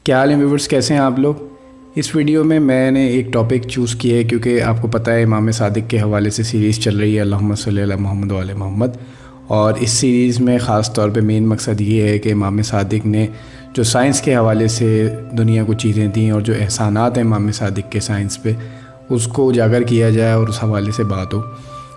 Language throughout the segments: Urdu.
کیا حال ہے ویورز، کیسے ہیں آپ لوگ؟ اس ویڈیو میں نے ایک ٹاپک چوز کیا ہے کیونکہ آپ کو پتہ ہے امام صادق کے حوالے سے سیریز چل رہی ہے اللہم صلی علی محمد و علی محمد، اور اس سیریز میں خاص طور پہ مین مقصد یہ ہے کہ امام صادق نے جو سائنس کے حوالے سے دنیا کو چیزیں دیں اور جو احسانات ہیں امام صادق کے سائنس پہ، اس کو اجاگر کیا جائے اور اس حوالے سے بات ہو۔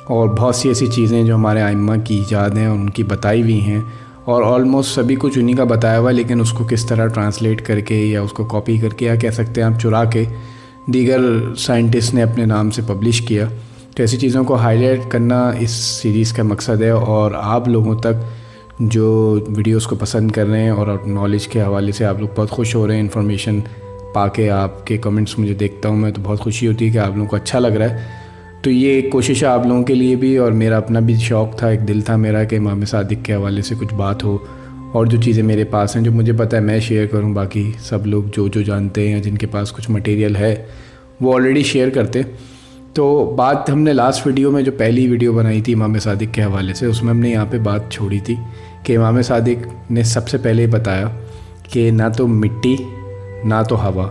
اور بہت سی ایسی چیزیں جو ہمارے ائمہ کی ایجاد ہیں اور ان کی بتائی ہوئی ہیں، اور آلموسٹ سبھی کچھ انہی کا بتایا ہوا، لیکن اس کو کس طرح ٹرانسلیٹ کر کے یا اس کو کاپی کر کے یا کہہ سکتے ہیں آپ چرا کے دیگر سائنٹسٹ نے اپنے نام سے پبلش کیا، تو ایسی چیزوں کو ہائی لائٹ کرنا اس سیریز کا مقصد ہے۔ اور آپ لوگوں تک جو ویڈیوز کو پسند کر رہے ہیں اور نالج کے حوالے سے آپ لوگ بہت خوش ہو رہے ہیں، انفارمیشن پا کے آپ کے کمنٹس مجھے دیکھتا ہوں میں تو بہت خوشی ہوتی ہے کہ آپ لوگوں کو اچھا لگ رہا ہے، تو یہ ایک کوشش ہے آپ لوگوں کے لیے بھی، اور میرا اپنا بھی شوق تھا، ایک دل تھا میرا کہ امام صادق کے حوالے سے کچھ بات ہو، اور جو چیزیں میرے پاس ہیں جو مجھے پتہ ہے میں شیئر کروں، باقی سب لوگ جو جانتے ہیں جن کے پاس کچھ مٹیریل ہے وہ آلریڈی شیئر کرتے۔ تو بات ہم نے لاسٹ ویڈیو میں جو پہلی ویڈیو بنائی تھی امام صادق کے حوالے سے، اس میں ہم نے یہاں پہ بات چھوڑی تھی کہ امام صادق نے سب سے پہلے بتایا کہ نہ تو مٹی نہ تو ہوا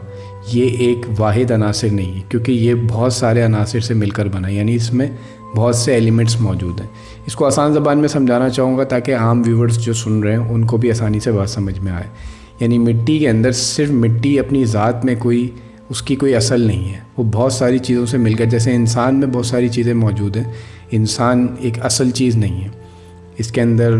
یہ ایک واحد عناصر نہیں ہے، کیونکہ یہ بہت سارے عناصر سے مل کر بنا، یعنی اس میں بہت سے ایلیمنٹس موجود ہیں۔ اس کو آسان زبان میں سمجھانا چاہوں گا تاکہ عام ویورز جو سن رہے ہیں ان کو بھی آسانی سے بات سمجھ میں آئے۔ یعنی مٹی کے اندر صرف مٹی اپنی ذات میں اس کی کوئی اصل نہیں ہے، وہ بہت ساری چیزوں سے مل کر، جیسے انسان میں بہت ساری چیزیں موجود ہیں، انسان ایک اصل چیز نہیں ہے، اس کے اندر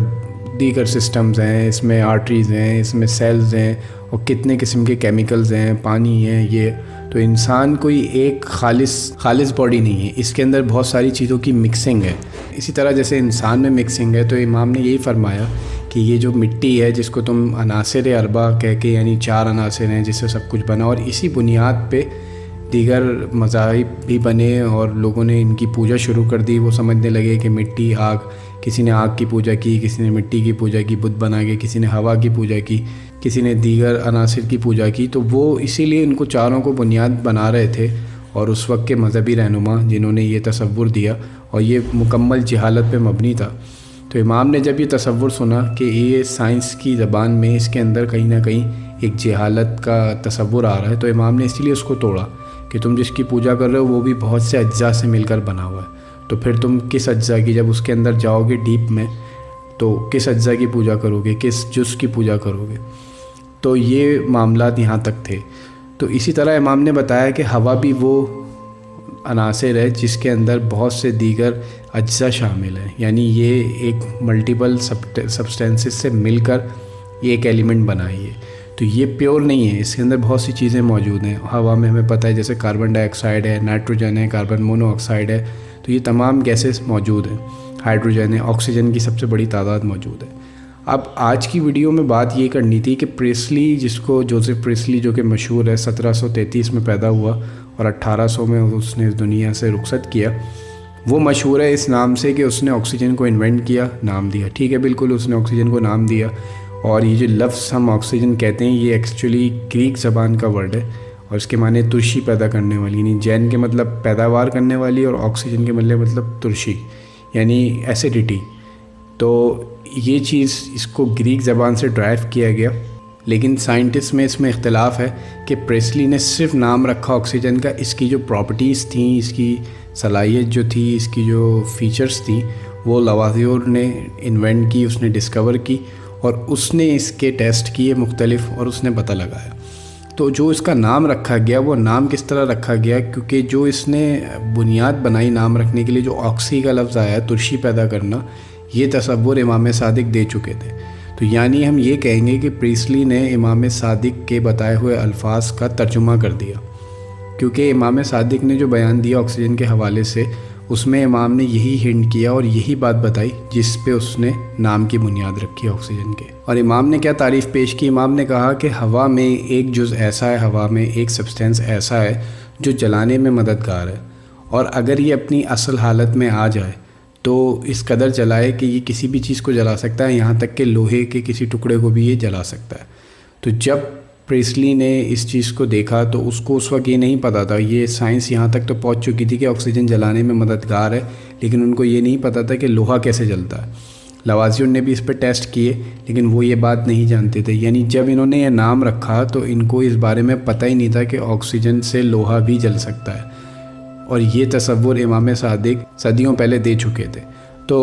دیگر سسٹمز ہیں، اس میں آرٹریز ہیں، اس میں سیلز ہیں، اور کتنے قسم کے کیمیکلز ہیں، پانی ہے، یہ تو انسان کوئی ایک خالص باڈی نہیں ہے، اس کے اندر بہت ساری چیزوں کی مکسنگ ہے۔ اسی طرح جیسے انسان میں مکسنگ ہے، تو امام نے یہی فرمایا کہ یہ جو مٹی ہے جس کو تم عناصر اربع کہہ کے، یعنی 4 عناصر ہیں جس سے سب کچھ بنا، اور اسی بنیاد پہ دیگر مذاہب بھی بنے اور لوگوں نے ان کی پوجا شروع کر دی۔ وہ سمجھنے لگے کہ مٹی، آگ، کسی نے آگ کی پوجا کی، کسی نے مٹی کی پوجا کی بت بنا کے، کسی نے ہوا کی پوجا کی، کسی نے دیگر عناصر کی پوجا کی، تو وہ اسی لیے ان کو چاروں کو بنیاد بنا رہے تھے، اور اس وقت کے مذہبی رہنما جنہوں نے یہ تصور دیا، اور یہ مکمل جہالت پہ مبنی تھا۔ تو امام نے جب یہ تصور سنا کہ یہ سائنس کی زبان میں اس کے اندر کہیں نہ کہیں ایک جہالت کا تصور آ رہا ہے، تو امام نے اسی لیے اس کو توڑا کہ تم جس کی پوجا کر رہے ہو وہ بھی بہت سے اجزاء سے مل کر بنا ہوا ہے، تو پھر تم کس اجزاء کی، جب اس کے اندر جاؤ گے ڈیپ میں، تو کس اجزاء کی پوجا کرو گے، کس جز کی پوجا کرو گے؟ تو یہ معاملات یہاں تک تھے۔ تو اسی طرح امام نے بتایا کہ ہوا بھی وہ عناصر ہے جس کے اندر بہت سے دیگر اجزاء شامل ہیں، یعنی یہ ایک ملٹیپل سبسٹینسز سے مل کر یہ ایک ایلیمنٹ بنائی ہے، تو یہ پیور نہیں ہے، اس کے اندر بہت سی چیزیں موجود ہیں۔ ہوا میں ہمیں پتہ ہے جیسے کاربن ڈائی آکسائڈ ہے، نائٹروجن ہے، کاربن مونو آکسائڈ ہے، تو یہ تمام گیسز موجود ہیں، ہائیڈروجن ہے، آکسیجن کی سب سے بڑی تعداد موجود ہے۔ اب آج کی ویڈیو میں بات یہ کرنی تھی کہ پریسلی، جس کو جوزف پریسلی جو کہ مشہور ہے، 1733 میں پیدا ہوا اور 1800 میں اس نے اس دنیا سے رخصت کیا، وہ مشہور ہے اس نام سے کہ اس نے آکسیجن کو انوینٹ کیا، نام دیا، ٹھیک ہے، بالکل اس نے آکسیجن کو نام دیا۔ اور یہ جو لفظ ہم آکسیجن کہتے ہیں یہ ایکچولی گریک زبان کا ورڈ ہے، اور اس کے معنی ترشی پیدا کرنے والی، یعنی جین کے مطلب پیداوار کرنے والی، اور آکسیجن کے مطلب ترشی یعنی ایسیڈیٹی۔ تو یہ چیز اس کو گریک زبان سے ڈرائیو کیا گیا، لیکن سائنٹسٹ میں اس میں اختلاف ہے کہ پریسلی نے صرف نام رکھا آکسیجن کا، اس کی جو پراپرٹیز تھیں، اس کی صلاحیت جو تھی، اس کی جو فیچرز تھیں، وہ لوازیور نے انوینٹ کی، اس نے ڈسکور کی، اور اس نے اس کے ٹیسٹ کیے مختلف، اور اس نے پتہ لگایا۔ تو جو اس کا نام رکھا گیا، وہ نام کس طرح رکھا گیا، کیونکہ جو اس نے بنیاد بنائی نام رکھنے کے لیے، جو آکسی کا لفظ آیا، ترشی پیدا کرنا، یہ تصور امام صادق دے چکے تھے۔ تو یعنی ہم یہ کہیں گے کہ پریسلی نے امام صادق کے بتائے ہوئے الفاظ کا ترجمہ کر دیا، کیونکہ امام صادق نے جو بیان دیا آکسیجن کے حوالے سے، اس میں امام نے یہی ہنٹ کیا اور یہی بات بتائی جس پہ اس نے نام کی بنیاد رکھی آکسیجن کے۔ اور امام نے کیا تعریف پیش کی؟ امام نے کہا کہ ہوا میں ایک جز ایسا ہے، ہوا میں ایک سبسٹینس ایسا ہے جو جلانے میں مددگار ہے، اور اگر یہ اپنی اصل حالت میں آ جائے تو اس قدر جلائے کہ یہ کسی بھی چیز کو جلا سکتا ہے، یہاں تک کہ لوہے کے کسی ٹکڑے کو بھی یہ جلا سکتا ہے۔ تو جب پریسلی نے اس چیز کو دیکھا تو اس کو اس وقت یہ نہیں پتہ تھا، یہ سائنس یہاں تک تو پہنچ چکی تھی کہ آکسیجن جلانے میں مددگار ہے، لیکن ان کو یہ نہیں پتہ تھا کہ لوہا کیسے جلتا ہے۔ لوازیوں نے بھی اس پہ ٹیسٹ کیے لیکن وہ یہ بات نہیں جانتے تھے. یعنی جب انہوں نے یہ نام رکھا تو ان کو اس بارے میں پتہ ہی نہیں تھا کہ آکسیجن سے لوہا بھی جل سکتا ہے, اور یہ تصور امام صادق صدیوں پہلے دے چکے تھے. تو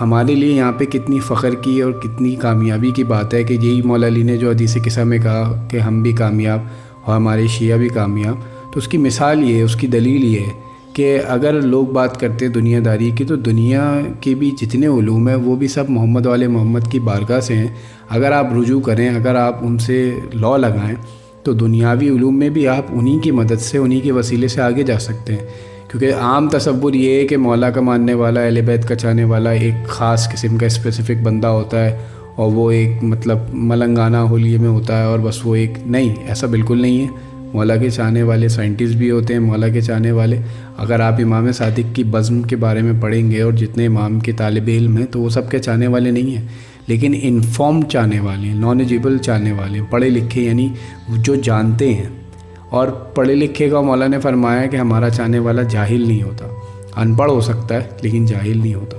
ہمارے لیے یہاں پہ کتنی فخر کی اور کتنی کامیابی کی بات ہے کہ یہی مولا علی نے جو حدیث قصہ میں کہا کہ ہم بھی کامیاب اور ہمارے شیعہ بھی کامیاب, تو اس کی مثال یہ ہے, اس کی دلیل یہ ہے کہ اگر لوگ بات کرتے ہیں دنیا داری کی, تو دنیا کے بھی جتنے علوم ہیں وہ بھی سب محمد والے محمد کی بارگاہ سے ہیں. اگر آپ رجوع کریں, اگر آپ ان سے لا لگائیں, تو دنیاوی علوم میں بھی آپ انہی کی مدد سے, انہی کے وسیلے سے آگے جا سکتے ہیں. کیونکہ عام تصور یہ ہے کہ مولا کا ماننے والا, اہل بیت کا چاہنے والا ایک خاص قسم کا اسپیسیفک بندہ ہوتا ہے, اور وہ ایک مطلب ملنگانہ ہولیے میں ہوتا ہے, اور بس وہ ایک, نہیں, ایسا بالکل نہیں ہے. مولا کے چاہنے والے سائنٹسٹ بھی ہوتے ہیں, مولا کے چاہنے والے. اگر آپ امام صادق کی بزم کے بارے میں پڑھیں گے, اور جتنے امام کے طالب علم ہیں تو وہ سب کے چاہنے والے نہیں ہیں, لیکن انفارم چاہنے والے ہیں, نالجیبل چاہنے والے ہیں, پڑھے لکھے, یعنی جو جانتے ہیں. اور پڑھے لکھے کا مولا نے فرمایا کہ ہمارا چاہنے والا جاہل نہیں ہوتا, ان پڑھ ہو سکتا ہے لیکن جاہل نہیں ہوتا.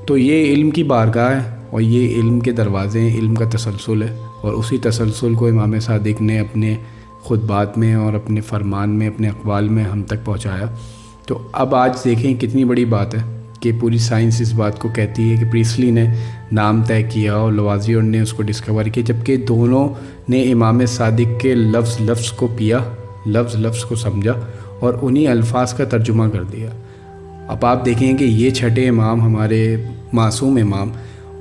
تو یہ علم کی بارگاہ ہے, اور یہ علم کے دروازے ہیں, علم کا تسلسل ہے, اور اسی تسلسل کو امام صادق نے اپنے خطبات میں اور اپنے فرمان میں, اپنے اقوال میں ہم تک پہنچایا. تو اب آج دیکھیں کتنی بڑی بات ہے کہ پوری سائنس اس بات کو کہتی ہے کہ پریسلی نے نام طے کیا اور لوازیوں نے اس کو ڈسکور کیا, جبکہ دونوں نے امام صادق کے لفظ کو پیا, لفظ کو سمجھا, اور انہی الفاظ کا ترجمہ کر دیا. اب آپ دیکھیں کہ یہ چھٹے امام, ہمارے معصوم امام,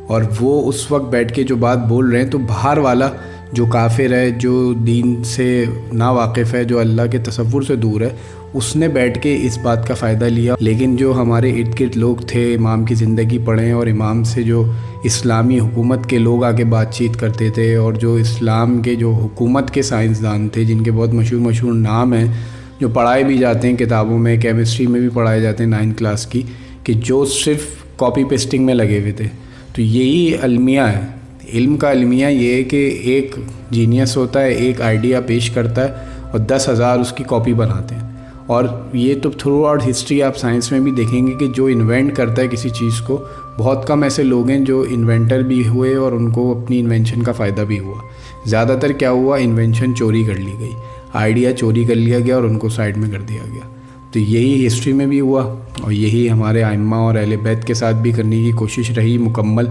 اور وہ اس وقت بیٹھ کے جو بات بول رہے ہیں, تو باہر والا جو کافر ہے, جو دین سے نا واقف ہے, جو اللہ کے تصور سے دور ہے, اس نے بیٹھ کے اس بات کا فائدہ لیا. لیکن جو ہمارے ارد گرد لوگ تھے, امام کی زندگی پڑھیں, اور امام سے جو اسلامی حکومت کے لوگ آگے بات چیت کرتے تھے, اور جو اسلام کے جو حکومت کے سائنسدان تھے جن کے بہت مشہور نام ہیں, جو پڑھائے بھی جاتے ہیں کتابوں میں, کیمسٹری میں بھی پڑھائے جاتے ہیں 9 کلاس کی, کہ جو صرف کاپی پیسٹنگ میں لگے ہوئے تھے. تو یہی المیہ ہے, علم کا المیہ یہ ہے کہ ایک جینیس ہوتا ہے, ایک آئیڈیا پیش کرتا ہے, اور 10,000 اس کی کاپی بناتے ہیں. اور یہ تو تھرو آؤٹ ہسٹری آپ سائنس میں بھی دیکھیں گے کہ جو انوینٹ کرتا ہے کسی چیز کو, بہت کم ایسے لوگ ہیں جو انوینٹر بھی ہوئے اور ان کو اپنی انوینشن کا فائدہ بھی ہوا. زیادہ تر کیا ہوا, انوینشن چوری کر لی گئی, آئیڈیا چوری کر لیا گیا اور ان کو سائڈ میں کر دیا گیا. تو یہی ہسٹری میں بھی ہوا, اور یہی ہمارے ائمہ اور اہل بیت کے ساتھ بھی کرنے کی کوشش رہی مکمل,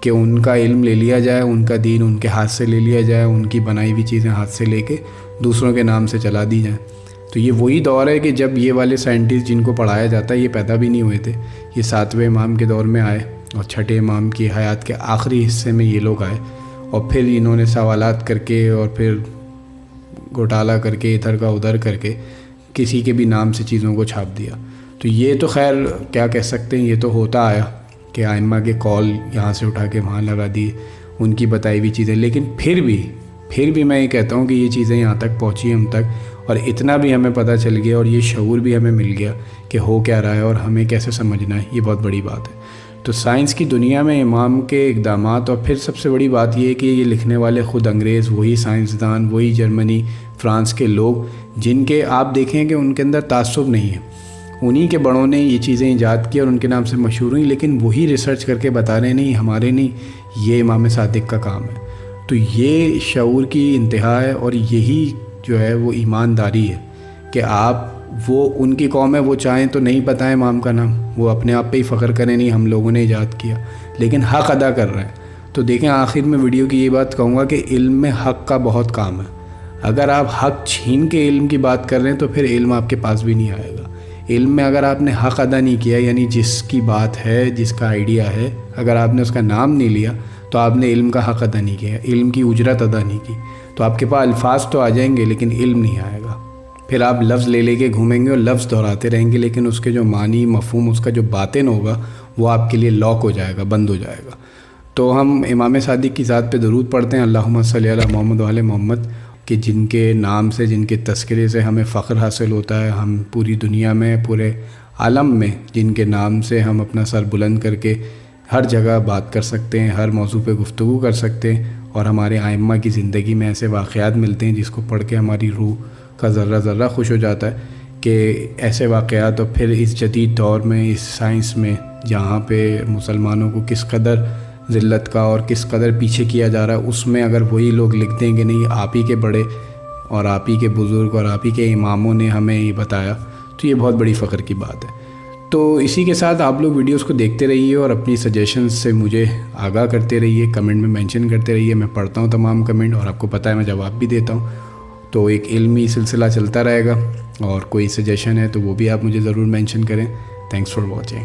کہ ان کا علم لے لیا جائے, ان کا دین ان کے ہاتھ سے لے لیا جائے, ان کی بنائی ہوئی چیزیں ہاتھ سے لے کے دوسروں کے نام سے چلا دی جائیں. تو یہ وہی دور ہے کہ جب یہ والے سائنٹسٹ جن کو پڑھایا جاتا ہے یہ پیدا بھی نہیں ہوئے تھے. یہ 7ویں امام کے دور میں آئے, اور 6ٹھے امام کی حیات کے آخری حصے میں یہ لوگ آئے, اور پھر انہوں نے سوالات کر کے اور پھر گھوٹالہ کر کے ادھر کا ادھر کر کے کسی کے بھی نام سے چیزوں کو چھاپ دیا. تو یہ تو خیر کیا کہہ سکتے ہیں, یہ تو ہوتا آیا کہ ائمہ کے کال یہاں سے اٹھا کے وہاں لگا دی, ان کی بتائی ہوئی چیزیں. لیکن پھر بھی میں یہ کہتا ہوں کہ یہ چیزیں یہاں تک پہنچی ہم تک, اور اتنا بھی ہمیں پتہ چل گیا, اور یہ شعور بھی ہمیں مل گیا کہ ہو کیا رہا ہے اور ہمیں کیسے سمجھنا ہے. یہ بہت بڑی بات ہے. تو سائنس کی دنیا میں امام کے اقدامات, اور پھر سب سے بڑی بات یہ ہے کہ یہ لکھنے والے خود انگریز, وہی سائنسدان, وہی جرمنی فرانس کے لوگ, جن کے آپ دیکھیں کہ ان کے اندر تعصب نہیں ہے, انہی کے بڑوں نے یہ چیزیں ایجاد کی اور ان کے نام سے مشہور ہوئیں, لیکن وہی ریسرچ کر کے بتا رہے نہیں ہمارے نہیں, یہ امام صادق کا کام ہے. تو یہ شعور کی انتہا ہے, اور یہی جو ہے وہ ایمانداری ہے کہ آپ, وہ ان کی قوم ہے, وہ چاہیں تو نہیں پتہ ہے امام کا نام, وہ اپنے آپ پہ ہی فخر کریں نہیں ہم لوگوں نے ایجاد کیا, لیکن حق ادا کر رہے ہیں. تو دیکھیں آخر میں ویڈیو کی یہ بات کہوں گا کہ علم میں حق کا بہت کام ہے. اگر آپ حق چھین کے علم کی بات کر رہے ہیں تو پھر علم آپ کے پاس بھی نہیں آئے گا. علم میں اگر آپ نے حق ادا نہیں کیا, یعنی جس کی بات ہے, جس کا آئیڈیا ہے, اگر آپ نے اس کا نام نہیں لیا تو آپ نے علم کا حق ادا نہیں کیا, علم کی اجرت ادا نہیں کی. تو آپ کے پاس الفاظ تو آ جائیں گے لیکن علم نہیں آئے گا. پھر آپ لفظ لے کے گھومیں گے اور لفظ دہراتے رہیں گے, لیکن اس کے جو معنی, مفہوم, اس کا جو باطن ہوگا وہ آپ کے لیے لاک ہو جائے گا, بند ہو جائے گا. تو ہم امام صادق کی ذات پہ درود پڑھتے ہیں, اللہم صلی علی محمد و علی محمد, کہ جن کے نام سے, جن کے تذکرے سے ہمیں فخر حاصل ہوتا ہے. ہم پوری دنیا میں, پورے عالم میں جن کے نام سے ہم اپنا سر بلند کر کے ہر جگہ بات کر سکتے ہیں, ہر موضوع پہ گفتگو کر سکتے ہیں, اور ہمارے ائمہ کی زندگی میں ایسے واقعات ملتے ہیں جس کو پڑھ کے ہماری روح کا ذرہ ذرہ خوش ہو جاتا ہے کہ ایسے واقعات. اور پھر اس جدید دور میں, اس سائنس میں, جہاں پہ مسلمانوں کو کس قدر ذلت کا اور کس قدر پیچھے کیا جا رہا ہے، اس میں اگر وہی لوگ لکھ دیں کہ نہیں آپ ہی کے بڑے اور آپ ہی کے بزرگ اور آپ ہی کے اماموں نے ہمیں یہ بتایا، تو یہ بہت بڑی فخر کی بات ہے۔ تو اسی کے ساتھ آپ لوگ ویڈیوز کو دیکھتے رہیے اور اپنی سجیشنز سے مجھے آگاہ کرتے رہیے، کمنٹ میں مینشن کرتے رہیے، میں پڑھتا ہوں تمام کمنٹ اور آپ کو پتہ ہے میں جواب بھی دیتا ہوں، تو ایک علمی سلسلہ چلتا رہے گا۔ اور کوئی سجیشن ہے تو وہ بھی آپ مجھے ضرور مینشن کریں۔ Thanks for watching.